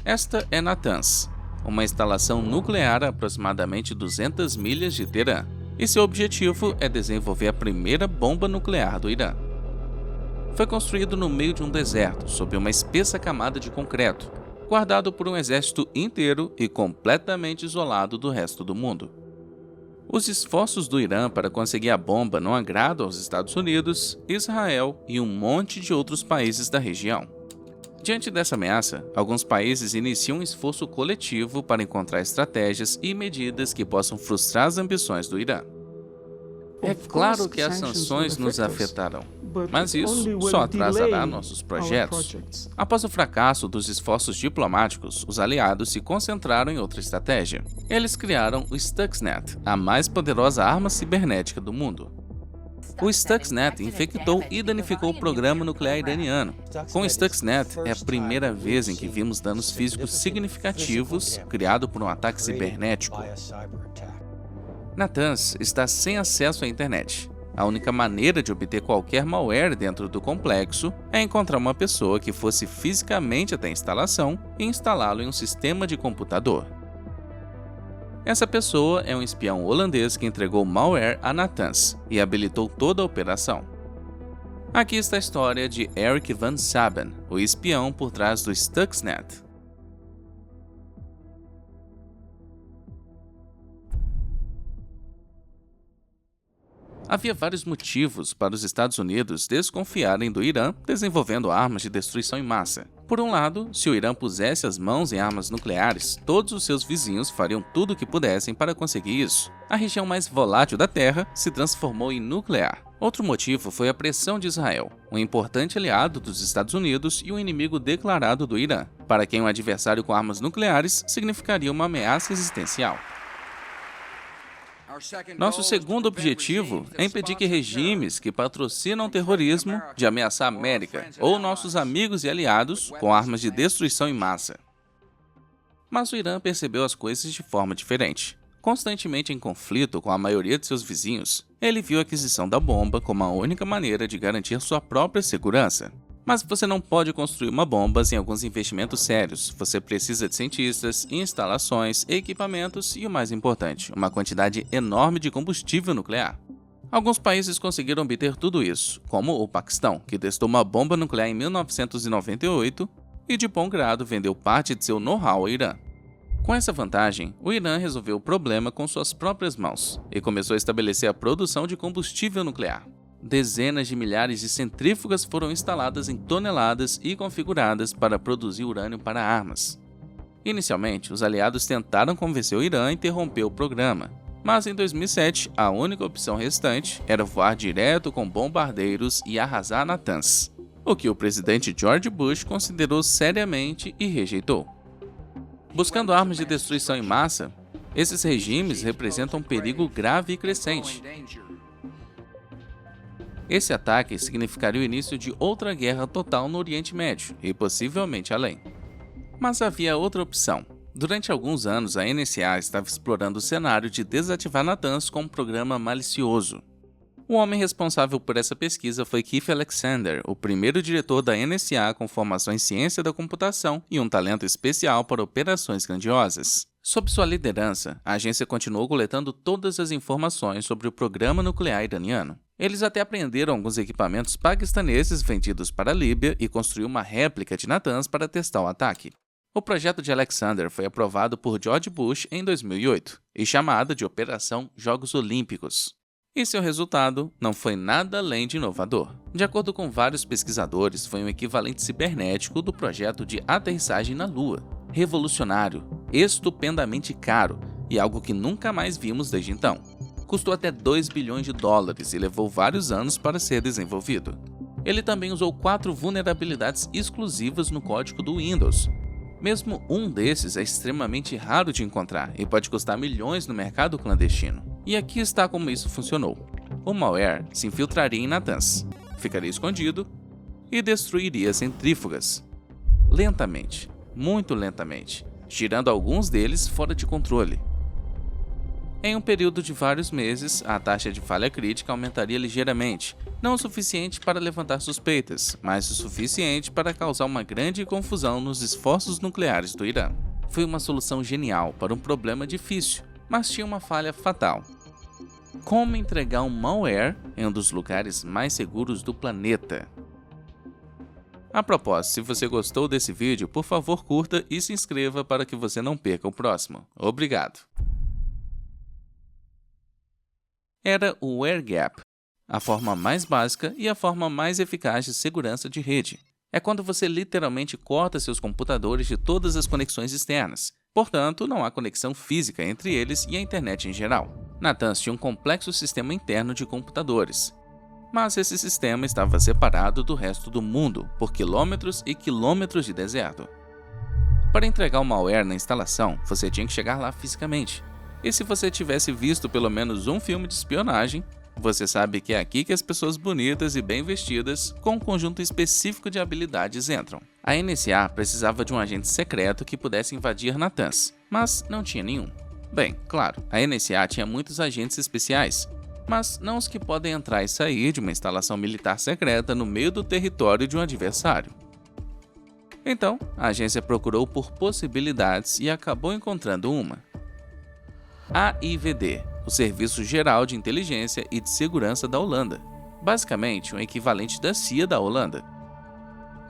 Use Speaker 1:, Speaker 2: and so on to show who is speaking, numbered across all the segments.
Speaker 1: Esta é Natanz, uma instalação nuclear a aproximadamente 200 milhas de Teherã, e seu objetivo é desenvolver a primeira bomba nuclear do Irã. Foi construído no meio de um deserto, sob uma espessa camada de concreto, guardado por um exército inteiro e completamente isolado do resto do mundo. Os esforços do Irã para conseguir a bomba não agradam aos Estados Unidos, Israel e um monte de outros países da região. Diante dessa ameaça, alguns países iniciam um esforço coletivo para encontrar estratégias e medidas que possam frustrar as ambições do Irã. É claro que as sanções nos afetarão, mas isso só atrasará nossos projetos. Após o fracasso dos esforços diplomáticos, os aliados se concentraram em outra estratégia. Eles criaram o Stuxnet, a mais poderosa arma cibernética do mundo. O Stuxnet infectou e danificou o programa nuclear iraniano. Com o Stuxnet, é a primeira vez em que vimos danos físicos significativos criados por um ataque cibernético. Natanz está sem acesso à internet. A única maneira de obter qualquer malware dentro do complexo é encontrar uma pessoa que fosse fisicamente até a instalação e instalá-lo em um sistema de computador. Essa pessoa é um espião holandês que entregou malware a Natanz e habilitou toda a operação. Aqui está a história de Eric Van Saben, o espião por trás do Stuxnet. Havia vários motivos para os Estados Unidos desconfiarem do Irã desenvolvendo armas de destruição em massa. Por um lado, se o Irã pusesse as mãos em armas nucleares, todos os seus vizinhos fariam tudo o que pudessem para conseguir isso. A região mais volátil da Terra se transformou em nuclear. Outro motivo foi a pressão de Israel, um importante aliado dos Estados Unidos e um inimigo declarado do Irã, para quem um adversário com armas nucleares significaria uma ameaça existencial. Nosso segundo objetivo é impedir que regimes que patrocinam o terrorismo de ameaçar a América ou nossos amigos e aliados com armas de destruição em massa. Mas o Irã percebeu as coisas de forma diferente. Constantemente em conflito com a maioria de seus vizinhos, ele viu a aquisição da bomba como a única maneira de garantir sua própria segurança. Mas você não pode construir uma bomba sem alguns investimentos sérios. Você precisa de cientistas, instalações, equipamentos e, o mais importante, uma quantidade enorme de combustível nuclear. Alguns países conseguiram obter tudo isso, como o Paquistão, que testou uma bomba nuclear em 1998 e de bom grado vendeu parte de seu know-how ao Irã. Com essa vantagem, o Irã resolveu o problema com suas próprias mãos e começou a estabelecer a produção de combustível nuclear. Dezenas de milhares de centrífugas foram instaladas em toneladas e configuradas para produzir urânio para armas. Inicialmente, os aliados tentaram convencer o Irã a interromper o programa, mas em 2007, a única opção restante era voar direto com bombardeiros e arrasar Natanz, o que o presidente George Bush considerou seriamente e rejeitou. Buscando armas de destruição em massa, esses regimes representam um perigo grave e crescente. Esse ataque significaria o início de outra guerra total no Oriente Médio e possivelmente além. Mas havia outra opção. Durante alguns anos, a NSA estava explorando o cenário de desativar Natanz com um programa malicioso. O homem responsável por essa pesquisa foi Keith Alexander, o primeiro diretor da NSA com formação em ciência da computação e um talento especial para operações grandiosas. Sob sua liderança, a agência continuou coletando todas as informações sobre o programa nuclear iraniano. Eles até apreenderam alguns equipamentos paquistaneses vendidos para a Líbia e construíram uma réplica de Natanz para testar o ataque. O projeto de Alexander foi aprovado por George Bush em 2008 e chamado de Operação Jogos Olímpicos. E seu resultado não foi nada além de inovador. De acordo com vários pesquisadores, foi um equivalente cibernético do projeto de aterrissagem na Lua. Revolucionário, estupendamente caro e algo que nunca mais vimos desde então. Custou até 2 bilhões de dólares e levou vários anos para ser desenvolvido. Ele também usou 4 vulnerabilidades exclusivas no código do Windows. Mesmo um desses é extremamente raro de encontrar e pode custar milhões no mercado clandestino. E aqui está como isso funcionou. O malware se infiltraria em Natanz, ficaria escondido e destruiria centrífugas. Lentamente, muito lentamente, tirando alguns deles fora de controle. Em um período de vários meses, a taxa de falha crítica aumentaria ligeiramente, não o suficiente para levantar suspeitas, mas o suficiente para causar uma grande confusão nos esforços nucleares do Irã. Foi uma solução genial para um problema difícil, mas tinha uma falha fatal. Como entregar um malware em um dos lugares mais seguros do planeta? A propósito, se você gostou desse vídeo, por favor curta e se inscreva para que você não perca o próximo. Obrigado! Era o air gap, a forma mais básica e a forma mais eficaz de segurança de rede. É quando você literalmente corta seus computadores de todas as conexões externas. Portanto, não há conexão física entre eles e a internet em geral. Natanz tinha um complexo sistema interno de computadores. Mas esse sistema estava separado do resto do mundo por quilômetros e quilômetros de deserto. Para entregar o malware na instalação, você tinha que chegar lá fisicamente. E se você tivesse visto pelo menos um filme de espionagem, você sabe que é aqui que as pessoas bonitas e bem vestidas, com um conjunto específico de habilidades entram. A NSA precisava de um agente secreto que pudesse invadir Natanz, mas não tinha nenhum. Bem, claro, a NSA tinha muitos agentes especiais, mas não os que podem entrar e sair de uma instalação militar secreta no meio do território de um adversário. Então, a agência procurou por possibilidades e acabou encontrando uma. AIVD, o Serviço Geral de Inteligência e de Segurança da Holanda, basicamente um equivalente da CIA da Holanda.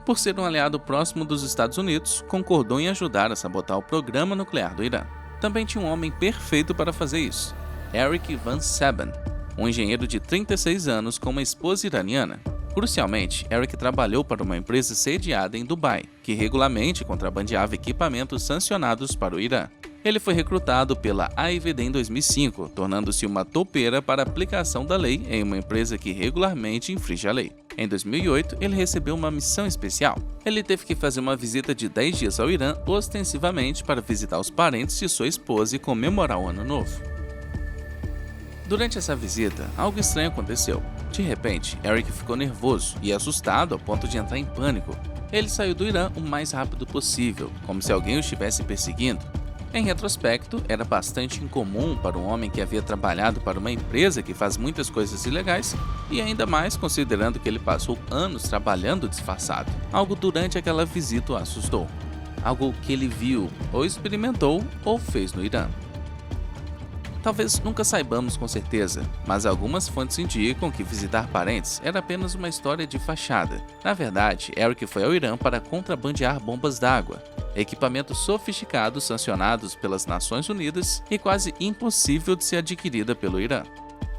Speaker 1: Por ser um aliado próximo dos Estados Unidos, concordou em ajudar a sabotar o programa nuclear do Irã. Também tinha um homem perfeito para fazer isso, Eric Van Saban, um engenheiro de 36 anos com uma esposa iraniana. Crucialmente, Eric trabalhou para uma empresa sediada em Dubai, que regularmente contrabandeava equipamentos sancionados para o Irã. Ele foi recrutado pela AIVD em 2005, tornando-se uma toupeira para a aplicação da lei em uma empresa que regularmente infringe a lei. Em 2008, ele recebeu uma missão especial. Ele teve que fazer uma visita de 10 dias ao Irã, ostensivamente para visitar os parentes de sua esposa e comemorar o Ano Novo. Durante essa visita, algo estranho aconteceu. De repente, Eric ficou nervoso e assustado ao ponto de entrar em pânico. Ele saiu do Irã o mais rápido possível, como se alguém o estivesse perseguindo. Em retrospecto, era bastante incomum para um homem que havia trabalhado para uma empresa que faz muitas coisas ilegais, e ainda mais considerando que ele passou anos trabalhando disfarçado. Algo durante aquela visita o assustou. Algo que ele viu, ou experimentou, ou fez no Irã. Talvez nunca saibamos com certeza, mas algumas fontes indicam que visitar parentes era apenas uma história de fachada. Na verdade, Eric foi ao Irã para contrabandear bombas d'água, equipamentos sofisticados sancionados pelas Nações Unidas e quase impossível de ser adquirida pelo Irã.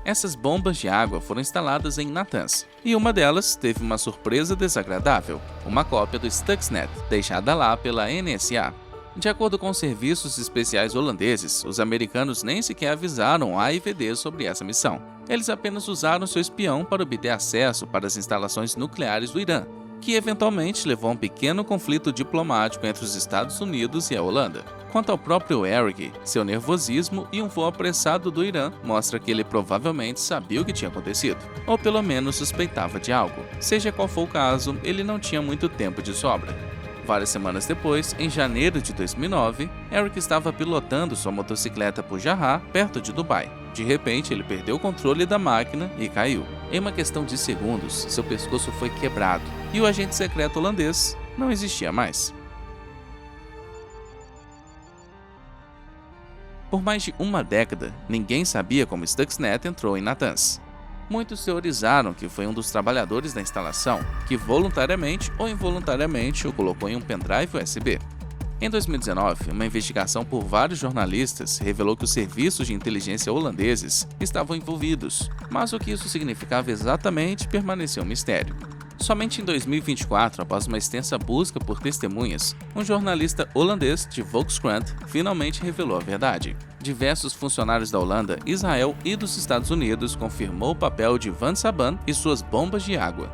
Speaker 1: Essas bombas de água foram instaladas em Natanz, e uma delas teve uma surpresa desagradável, uma cópia do Stuxnet, deixada lá pela NSA. De acordo com os serviços especiais holandeses, os americanos nem sequer avisaram a AIVD sobre essa missão. Eles apenas usaram seu espião para obter acesso para as instalações nucleares do Irã, que eventualmente levou a um pequeno conflito diplomático entre os Estados Unidos e a Holanda. Quanto ao próprio Eric, seu nervosismo e um voo apressado do Irã mostra que ele provavelmente sabia o que tinha acontecido, ou pelo menos suspeitava de algo. Seja qual for o caso, ele não tinha muito tempo de sobra. Várias semanas depois, em janeiro de 2009, Eric estava pilotando sua motocicleta por Jarrah, perto de Dubai. De repente, ele perdeu o controle da máquina e caiu. Em uma questão de segundos, seu pescoço foi quebrado e o agente secreto holandês não existia mais. Por mais de uma década, ninguém sabia como Stuxnet entrou em Natanz. Muitos teorizaram que foi um dos trabalhadores da instalação que voluntariamente ou involuntariamente o colocou em um pendrive USB. Em 2019, uma investigação por vários jornalistas revelou que os serviços de inteligência holandeses estavam envolvidos, mas o que isso significava exatamente permaneceu um mistério. Somente em 2024, após uma extensa busca por testemunhas, um jornalista holandês de Volkskrant finalmente revelou a verdade. Diversos funcionários da Holanda, Israel e dos Estados Unidos confirmou o papel de Van Saban e suas bombas de água.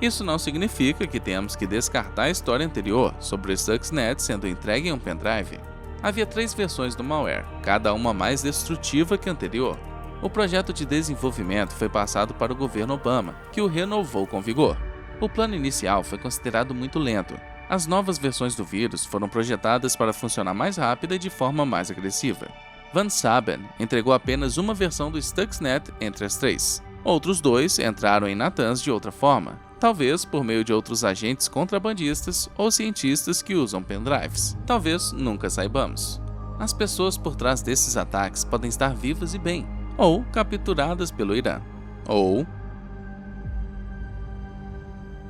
Speaker 1: Isso não significa que tenhamos que descartar a história anterior sobre o Stuxnet sendo entregue em um pendrive. Havia 3 versões do malware, cada uma mais destrutiva que a anterior. O projeto de desenvolvimento foi passado para o governo Obama, que o renovou com vigor. O plano inicial foi considerado muito lento. As novas versões do vírus foram projetadas para funcionar mais rápida e de forma mais agressiva. Van Saben entregou apenas uma versão do Stuxnet entre as 3. Outros 2 entraram em Natanz de outra forma, talvez por meio de outros agentes contrabandistas ou cientistas que usam pendrives. Talvez nunca saibamos. As pessoas por trás desses ataques podem estar vivas e bem, ou capturadas pelo Irã, ou...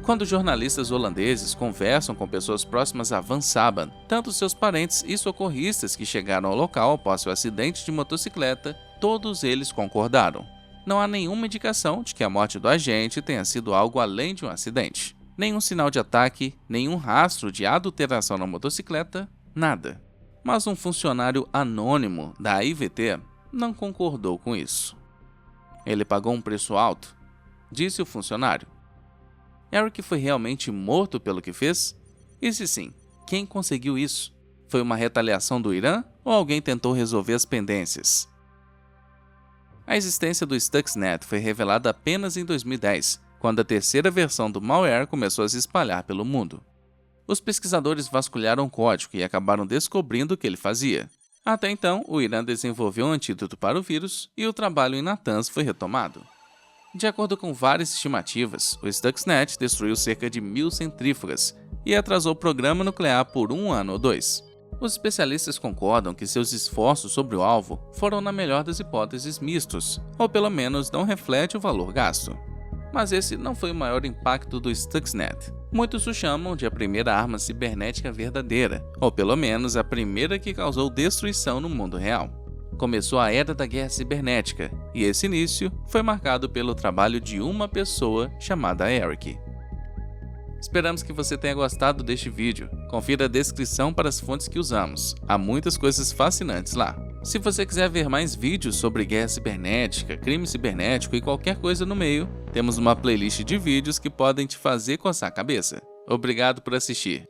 Speaker 1: Quando jornalistas holandeses conversam com pessoas próximas a Van Saben, tanto seus parentes e socorristas que chegaram ao local após seu acidente de motocicleta, todos eles concordaram. Não há nenhuma indicação de que a morte do agente tenha sido algo além de um acidente. Nenhum sinal de ataque, nenhum rastro de adulteração na motocicleta, nada. Mas um funcionário anônimo da AIVT não concordou com isso. Ele pagou um preço alto, disse o funcionário. Eric foi realmente morto pelo que fez? E se sim, quem conseguiu isso? Foi uma retaliação do Irã ou alguém tentou resolver as pendências? A existência do Stuxnet foi revelada apenas em 2010, quando a terceira versão do malware começou a se espalhar pelo mundo. Os pesquisadores vasculharam o código e acabaram descobrindo o que ele fazia. Até então, o Irã desenvolveu um antídoto para o vírus e o trabalho em Natanz foi retomado. De acordo com várias estimativas, o Stuxnet destruiu cerca de 1000 centrífugas e atrasou o programa nuclear por 1 ano ou 2. Os especialistas concordam que seus esforços sobre o alvo foram, na melhor das hipóteses, mistos, ou pelo menos não reflete o valor gasto. Mas esse não foi o maior impacto do Stuxnet. Muitos o chamam de a primeira arma cibernética verdadeira, ou pelo menos a primeira que causou destruição no mundo real. Começou a era da guerra cibernética, e esse início foi marcado pelo trabalho de uma pessoa chamada Eric. Esperamos que você tenha gostado deste vídeo. Confira a descrição para as fontes que usamos. Há muitas coisas fascinantes lá. Se você quiser ver mais vídeos sobre guerra cibernética, crime cibernético e qualquer coisa no meio, temos uma playlist de vídeos que podem te fazer coçar a cabeça. Obrigado por assistir.